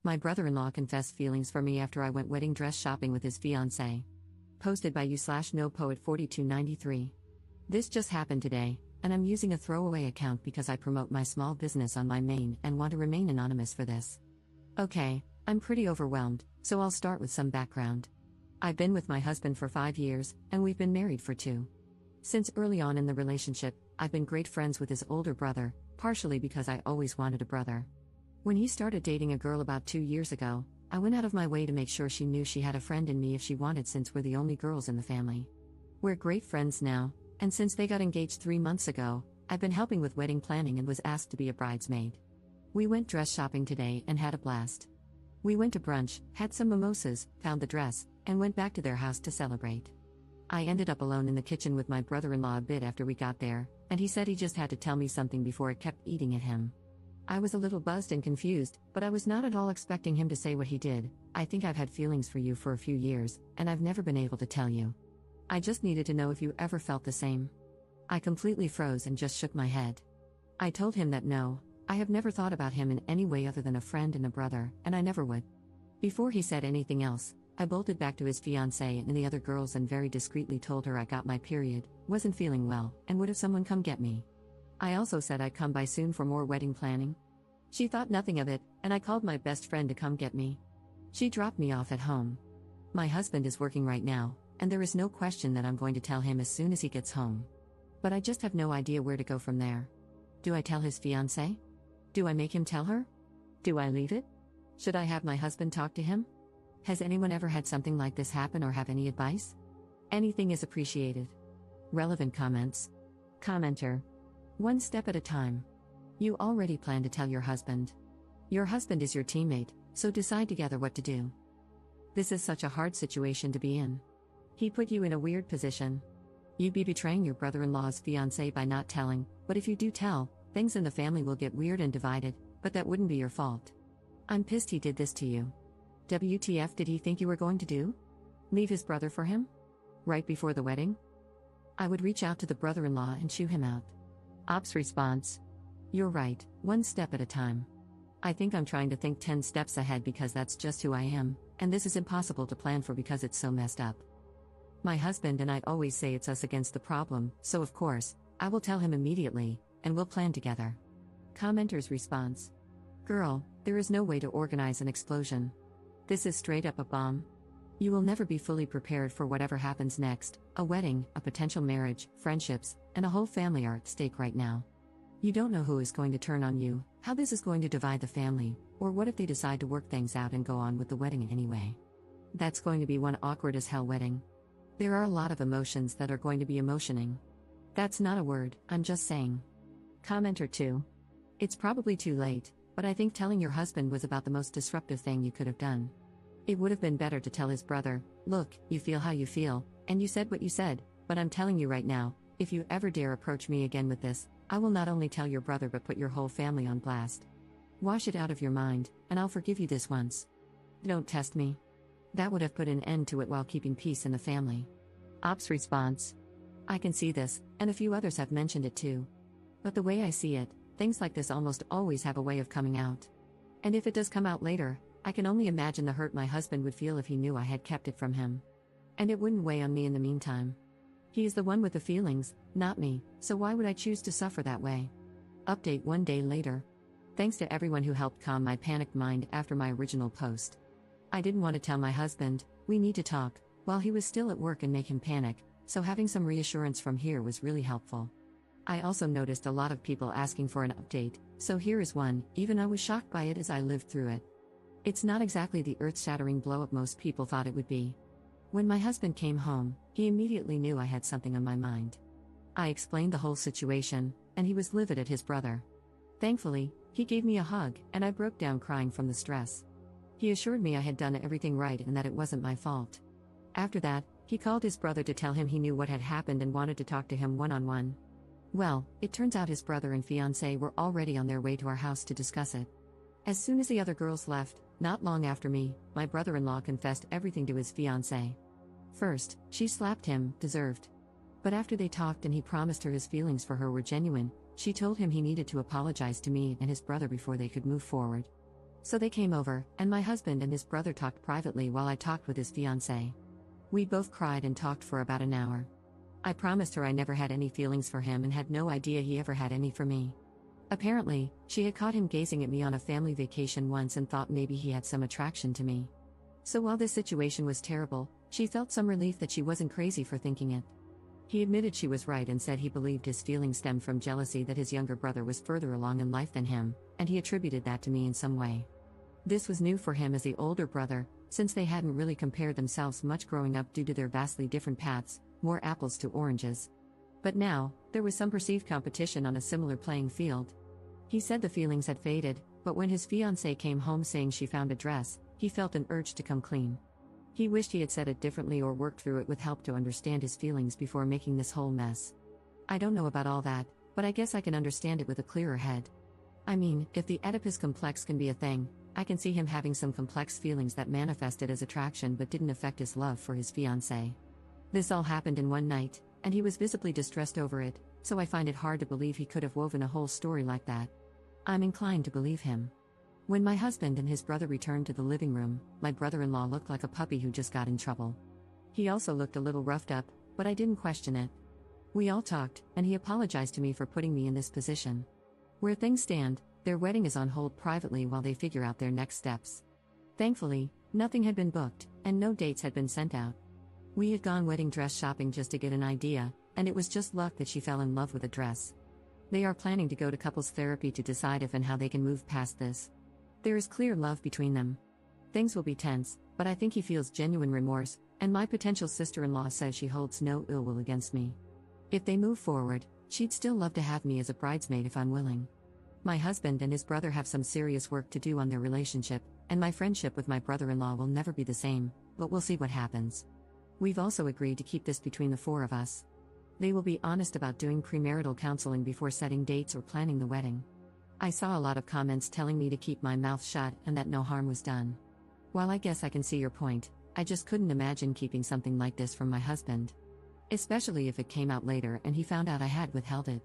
My brother-in-law confessed feelings for me after I went wedding dress shopping with his fiancée. Posted by you/NoPoet4293. This just happened today, and I'm using a throwaway account because I promote my small business on my main and want to remain anonymous for this. Okay, I'm pretty overwhelmed, so I'll start with some background. I've been with my husband for 5 years, and we've been married for 2. Since early on in the relationship, I've been great friends with his older brother, partially because I always wanted a brother. When he started dating a girl about 2 years ago, I went out of my way to make sure she knew she had a friend in me if she wanted, since we're the only girls in the family. We're great friends now, and since they got engaged 3 months ago, I've been helping with wedding planning and was asked to be a bridesmaid. We went dress shopping today and had a blast. We went to brunch, had some mimosas, found the dress, and went back to their house to celebrate. I ended up alone in the kitchen with my brother-in-law a bit after we got there, and he said he just had to tell me something before it kept eating at him. I was a little buzzed and confused, but I was not at all expecting him to say what he did. I think I've had feelings for you for a few years, and I've never been able to tell you. I just needed to know if you ever felt the same. I completely froze and just shook my head. I told him that no, I have never thought about him in any way other than a friend and a brother, and I never would. Before he said anything else, I bolted back to his fiancée and the other girls and very discreetly told her I got my period, wasn't feeling well, and would have someone come get me. I also said I'd come by soon for more wedding planning. She thought nothing of it, and I called my best friend to come get me. She dropped me off at home. My husband is working right now, and there is no question that I'm going to tell him as soon as he gets home. But I just have no idea where to go from there. Do I tell his fiancée? Do I make him tell her? Do I leave it? Should I have my husband talk to him? Has anyone ever had something like this happen or have any advice? Anything is appreciated. Relevant comments. Commenter. One step at a time. You already plan to tell your husband. Your husband is your teammate, so decide together what to do. This is such a hard situation to be in. He put you in a weird position. You'd be betraying your brother-in-law's fiancé by not telling, but if you do tell, things in the family will get weird and divided, but that wouldn't be your fault. I'm pissed he did this to you. WTF did he think you were going to do? Leave his brother for him? Right before the wedding? I would reach out to the brother-in-law and shoo him out. Ops response. You're right, one step at a time. I think I'm trying to think 10 steps ahead because that's just who I am, and this is impossible to plan for because it's so messed up. My husband and I always say it's us against the problem, so of course, I will tell him immediately, and we'll plan together. Commenter's response. Girl, there is no way to organize an explosion. This is straight up a bomb. You will never be fully prepared for whatever happens next. A wedding, a potential marriage, friendships, and a whole family are at stake right now. You don't know who is going to turn on you, how this is going to divide the family, or what if they decide to work things out and go on with the wedding anyway. That's going to be one awkward as hell wedding. There are a lot of emotions that are going to be emotioning. That's not a word, I'm just saying. Commenter 2. It's probably too late, but I think telling your husband was about the most disruptive thing you could have done. It would have been better to tell his brother, look, you feel how you feel, and you said what you said, but I'm telling you right now, if you ever dare approach me again with this, I will not only tell your brother but put your whole family on blast. Wash it out of your mind, and I'll forgive you this once. Don't test me. That would have put an end to it while keeping peace in the family. Ops response. I can see this, and a few others have mentioned it too. But the way I see it, things like this almost always have a way of coming out. And if it does come out later, I can only imagine the hurt my husband would feel if he knew I had kept it from him. And it wouldn't weigh on me in the meantime. He is the one with the feelings, not me, so why would I choose to suffer that way? Update 1 day later. Thanks to everyone who helped calm my panicked mind after my original post. I didn't want to tell my husband, we need to talk, while he was still at work and make him panic, so having some reassurance from here was really helpful. I also noticed a lot of people asking for an update, so here is one, even I was shocked by it as I lived through it. It's not exactly the earth-shattering blow-up most people thought it would be. When my husband came home, he immediately knew I had something on my mind. I explained the whole situation, and he was livid at his brother. Thankfully, he gave me a hug, and I broke down crying from the stress. He assured me I had done everything right and that it wasn't my fault. After that, he called his brother to tell him he knew what had happened and wanted to talk to him one-on-one. Well, it turns out his brother and fiancé were already on their way to our house to discuss it. As soon as the other girls left, not long after me, my brother-in-law confessed everything to his fiancée. First, she slapped him, deserved. But after they talked and he promised her his feelings for her were genuine, she told him he needed to apologize to me and his brother before they could move forward. So they came over, and my husband and his brother talked privately while I talked with his fiancée. We both cried and talked for about an hour. I promised her I never had any feelings for him and had no idea he ever had any for me. Apparently, she had caught him gazing at me on a family vacation once and thought maybe he had some attraction to me. So while this situation was terrible, she felt some relief that she wasn't crazy for thinking it. He admitted she was right and said he believed his feelings stemmed from jealousy that his younger brother was further along in life than him, and he attributed that to me in some way. This was new for him as the older brother, since they hadn't really compared themselves much growing up due to their vastly different paths, more apples to oranges. But now, there was some perceived competition on a similar playing field. He said the feelings had faded, but when his fiancée came home saying she found a dress, he felt an urge to come clean. He wished he had said it differently or worked through it with help to understand his feelings before making this whole mess. I don't know about all that, but I guess I can understand it with a clearer head. I mean, if the Oedipus complex can be a thing, I can see him having some complex feelings that manifested as attraction but didn't affect his love for his fiancée. This all happened in one night, and he was visibly distressed over it, so I find it hard to believe he could have woven a whole story like that. I'm inclined to believe him. When my husband and his brother returned to the living room, my brother-in-law looked like a puppy who just got in trouble. He also looked a little roughed up, but I didn't question it. We all talked, and he apologized to me for putting me in this position. Where things stand, their wedding is on hold privately while they figure out their next steps. Thankfully, nothing had been booked, and no dates had been sent out. We had gone wedding dress shopping just to get an idea, and it was just luck that she fell in love with a dress. They are planning to go to couples therapy to decide if and how they can move past this. There is clear love between them. Things will be tense, but I think he feels genuine remorse, and my potential sister-in-law says she holds no ill will against me. If they move forward, she'd still love to have me as a bridesmaid if I'm willing. My husband and his brother have some serious work to do on their relationship, and my friendship with my brother-in-law will never be the same, but we'll see what happens. We've also agreed to keep this between the four of us. They will be honest about doing premarital counseling before setting dates or planning the wedding. I saw a lot of comments telling me to keep my mouth shut and that no harm was done. While I guess I can see your point, I just couldn't imagine keeping something like this from my husband. Especially if it came out later and he found out I had withheld it.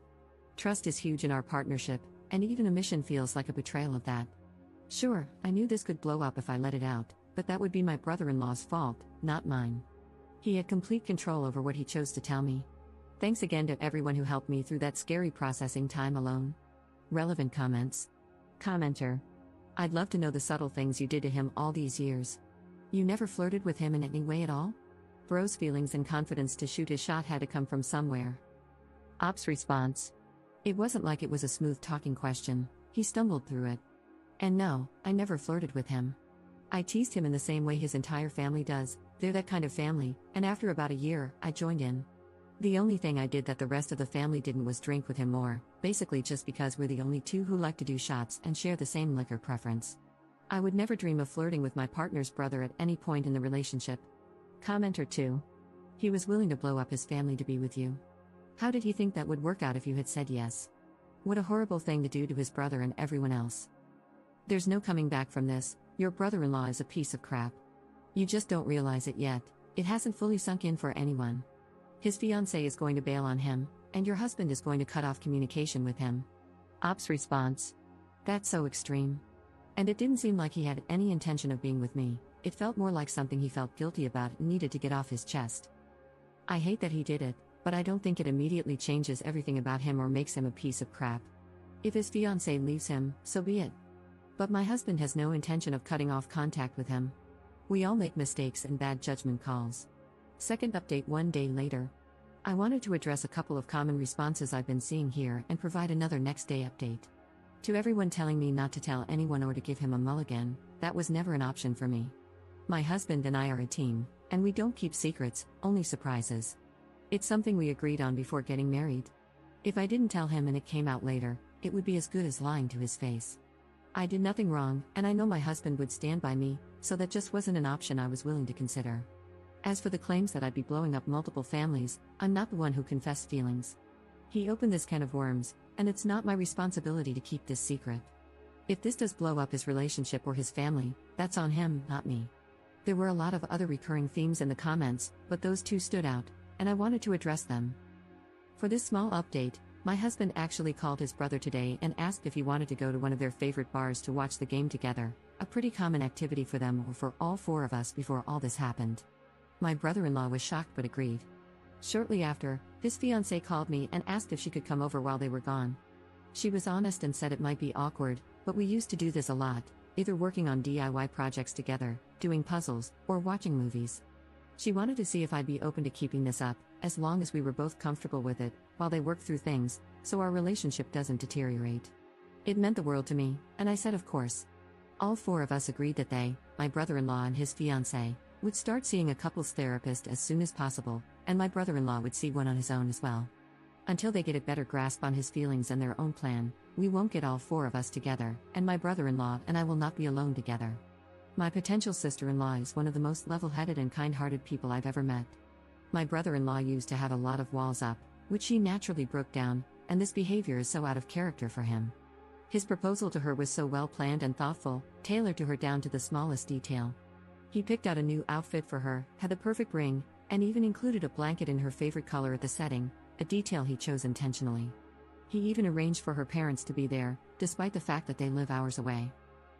Trust is huge in our partnership, and even omission feels like a betrayal of that. Sure, I knew this could blow up if I let it out, but that would be my brother-in-law's fault, not mine. He had complete control over what he chose to tell me. Thanks again to everyone who helped me through that scary processing time alone. Relevant comments. Commenter. I'd love to know the subtle things you did to him all these years. You never flirted with him in any way at all? Bro's feelings and confidence to shoot his shot had to come from somewhere. Ops response. It wasn't like it was a smooth talking question, he stumbled through it. And no, I never flirted with him. I teased him in the same way his entire family does, they're that kind of family, and after about a year, I joined in. The only thing I did that the rest of the family didn't was drink with him more, basically just because we're the only two who like to do shots and share the same liquor preference. I would never dream of flirting with my partner's brother at any point in the relationship. Commenter 2. He was willing to blow up his family to be with you. How did he think that would work out if you had said yes? What a horrible thing to do to his brother and everyone else. There's no coming back from this, your brother-in-law is a piece of crap. You just don't realize it yet, it hasn't fully sunk in for anyone. His fiancée is going to bail on him, and your husband is going to cut off communication with him. Ops response. That's so extreme. And it didn't seem like he had any intention of being with me, it felt more like something he felt guilty about and needed to get off his chest. I hate that he did it, but I don't think it immediately changes everything about him or makes him a piece of crap. If his fiancée leaves him, so be it. But my husband has no intention of cutting off contact with him. We all make mistakes and bad judgment calls. Second update 1 day later. I wanted to address a couple of common responses I've been seeing here and provide another next day update. To everyone telling me not to tell anyone or to give him a mulligan, that was never an option for me. My husband and I are a team, and we don't keep secrets, only surprises. It's something we agreed on before getting married. If I didn't tell him and it came out later, it would be as good as lying to his face. I did nothing wrong, and I know my husband would stand by me, so that just wasn't an option I was willing to consider. As for the claims that I'd be blowing up multiple families, I'm not the one who confessed feelings. He opened this can of worms, and it's not my responsibility to keep this secret. If this does blow up his relationship or his family, that's on him, not me. There were a lot of other recurring themes in the comments, but those two stood out, and I wanted to address them. For this small update, my husband actually called his brother today and asked if he wanted to go to one of their favorite bars to watch the game together, a pretty common activity for them or for all four of us before all this happened. My brother-in-law was shocked but agreed. Shortly after, his fiancée called me and asked if she could come over while they were gone. She was honest and said it might be awkward, but we used to do this a lot, either working on DIY projects together, doing puzzles, or watching movies. She wanted to see if I'd be open to keeping this up, as long as we were both comfortable with it, while they worked through things, so our relationship doesn't deteriorate. It meant the world to me, and I said of course. All four of us agreed that they, my brother-in-law and his fiancée, would start seeing a couples therapist as soon as possible, and my brother-in-law would see one on his own as well. Until they get a better grasp on his feelings and their own plan, we won't get all four of us together, and my brother-in-law and I will not be alone together. My potential sister-in-law is one of the most level-headed and kind-hearted people I've ever met. My brother-in-law used to have a lot of walls up, which she naturally broke down, and this behavior is so out of character for him. His proposal to her was so well-planned and thoughtful, tailored to her down to the smallest detail. He picked out a new outfit for her, had the perfect ring, and even included a blanket in her favorite color at the setting, a detail he chose intentionally. He even arranged for her parents to be there, despite the fact that they live hours away.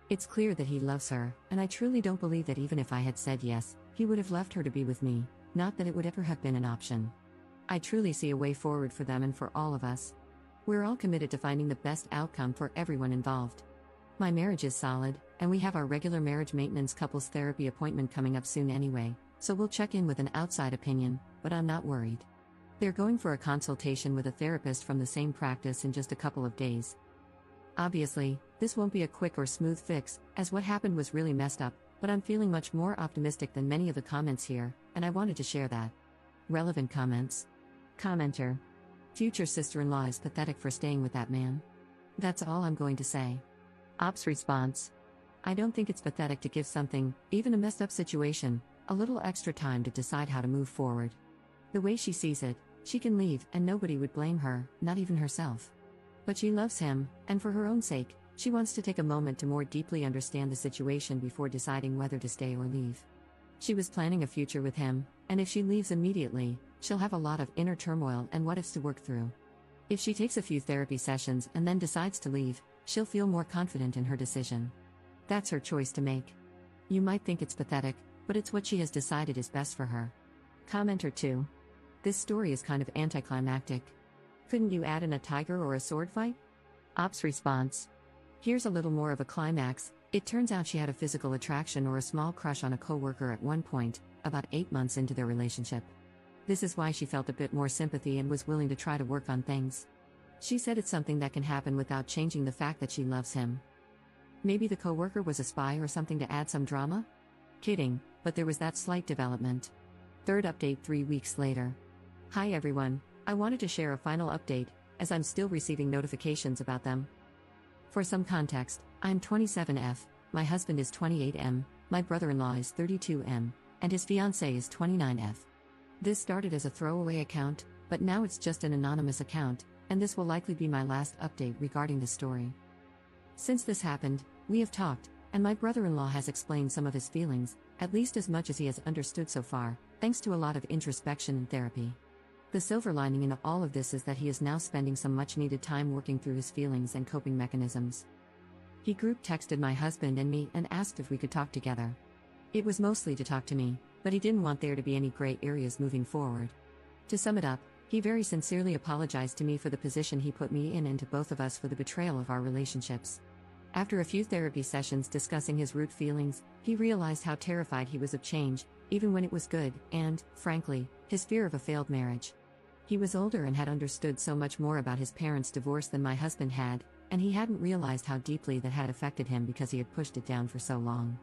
It's clear that he loves her, and I truly don't believe that even if I had said yes, he would have left her to be with me, not that it would ever have been an option. I truly see a way forward for them and for all of us. We're all committed to finding the best outcome for everyone involved. My marriage is solid, and we have our regular marriage maintenance couples therapy appointment coming up soon anyway, so we'll check in with an outside opinion, but I'm not worried. They're going for a consultation with a therapist from the same practice in just a couple of days. Obviously, this won't be a quick or smooth fix, as what happened was really messed up, but I'm feeling much more optimistic than many of the comments here, and I wanted to share that. Relevant comments. Commenter. Future sister-in-law is pathetic for staying with that man. That's all I'm going to say. Ops response. I don't think it's pathetic to give something, even a messed up situation, a little extra time to decide how to move forward. The way she sees it, she can leave and nobody would blame her, not even herself. But she loves him, and for her own sake, she wants to take a moment to more deeply understand the situation before deciding whether to stay or leave. She was planning a future with him, and if she leaves immediately, she'll have a lot of inner turmoil and what-ifs to work through. If she takes a few therapy sessions and then decides to leave, she'll feel more confident in her decision. That's her choice to make. You might think it's pathetic, but it's what she has decided is best for her. Commenter 2. This story is kind of anticlimactic. Couldn't you add in a tiger or a sword fight? Ops response. Here's a little more of a climax. It turns out she had a physical attraction or a small crush on a coworker at one point, about 8 months into their relationship. This is why she felt a bit more sympathy and was willing to try to work on things. She said it's something that can happen without changing the fact that she loves him. Maybe the coworker was a spy or something to add some drama? Kidding, but there was that slight development. Third update 3 weeks later. Hi everyone, I wanted to share a final update, as I'm still receiving notifications about them. For some context, I'm 27F, my husband is 28M, my brother-in-law is 32M, and his fiancée is 29F. This started as a throwaway account, but now it's just an anonymous account, and this will likely be my last update regarding the story. Since this happened, we have talked, and my brother-in-law has explained some of his feelings, at least as much as he has understood so far, thanks to a lot of introspection and therapy. The silver lining in all of this is that he is now spending some much-needed time working through his feelings and coping mechanisms. He group texted my husband and me and asked if we could talk together. It was mostly to talk to me, but he didn't want there to be any gray areas moving forward. To sum it up, he very sincerely apologized to me for the position he put me in and to both of us for the betrayal of our relationships. After a few therapy sessions discussing his root feelings, he realized how terrified he was of change, even when it was good, and, frankly, his fear of a failed marriage. He was older and had understood so much more about his parents' divorce than my husband had, and he hadn't realized how deeply that had affected him because he had pushed it down for so long.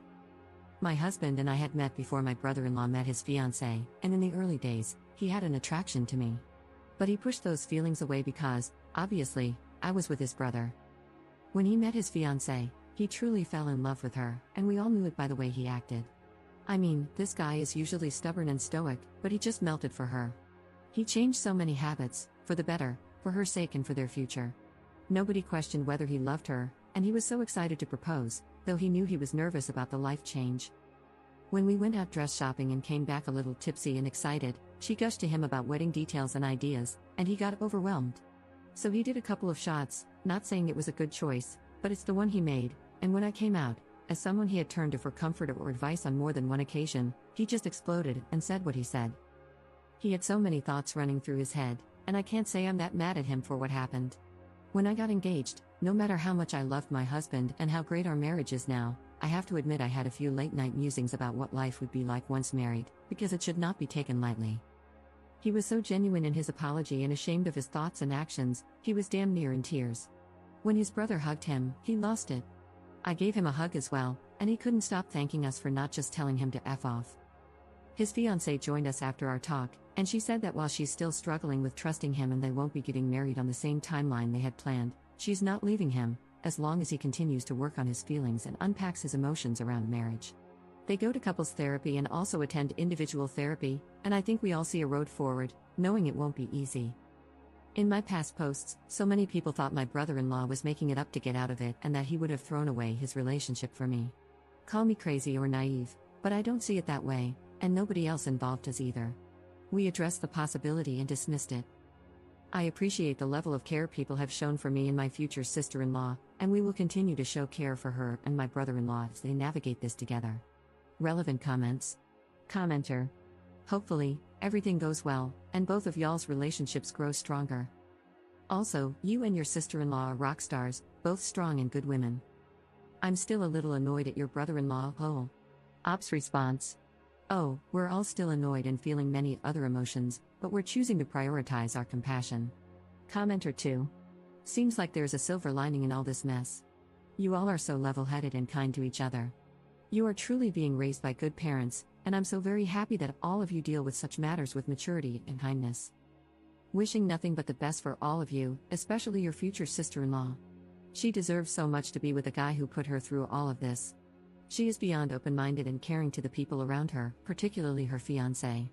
My husband and I had met before my brother-in-law met his fiancée, and in the early days, he had an attraction to me. But he pushed those feelings away because, obviously, I was with his brother. When he met his fiancée, he truly fell in love with her, and we all knew it by the way he acted. I mean, this guy is usually stubborn and stoic, but he just melted for her. He changed so many habits, for the better, for her sake and for their future. Nobody questioned whether he loved her, and he was so excited to propose, though he knew he was nervous about the life change. When we went out dress shopping and came back a little tipsy and excited, she gushed to him about wedding details and ideas, and he got overwhelmed. So he did a couple of shots, not saying it was a good choice, but it's the one he made, and when I came out, As someone he had turned to for comfort or advice on more than one occasion, he just exploded and said what he said. He had so many thoughts running through his head, and I can't say I'm that mad at him for what happened. When I got engaged, no matter how much I loved my husband and how great our marriage is now, I have to admit I had a few late-night musings about what life would be like once married, because it should not be taken lightly. He was so genuine in his apology and ashamed of his thoughts and actions, he was damn near in tears. When his brother hugged him, he lost it. I gave him a hug as well, and he couldn't stop thanking us for not just telling him to F off. His fiancée joined us after our talk, and she said that while she's still struggling with trusting him and they won't be getting married on the same timeline they had planned, she's not leaving him, as long as he continues to work on his feelings and unpacks his emotions around marriage. They go to couples therapy and also attend individual therapy, and I think we all see a road forward, knowing it won't be easy. In my past posts, so many people thought my brother-in-law was making it up to get out of it and that he would have thrown away his relationship for me. Call me crazy or naive, but I don't see it that way, and nobody else involved does either. We addressed the possibility and dismissed it. I appreciate the level of care people have shown for me and my future sister-in-law, and we will continue to show care for her and my brother-in-law as they navigate this together. Relevant comments. Commenter. Hopefully, everything goes well, and both of y'all's relationships grow stronger. Also, you and your sister-in-law are rock stars, both strong and good women. I'm still a little annoyed at your brother-in-law, Hole. Ops response. Oh, we're all still annoyed and feeling many other emotions, but we're choosing to prioritize our compassion. Commenter 2. Seems like there's a silver lining in all this mess. You all are so level-headed and kind to each other. You are truly being raised by good parents, and I'm so very happy that all of you deal with such matters with maturity and kindness. Wishing nothing but the best for all of you, especially your future sister-in-law. She deserves so much to be with a guy who put her through all of this. She is beyond open-minded and caring to the people around her, particularly her fiancé.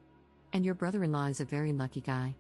And your brother-in-law is a very lucky guy.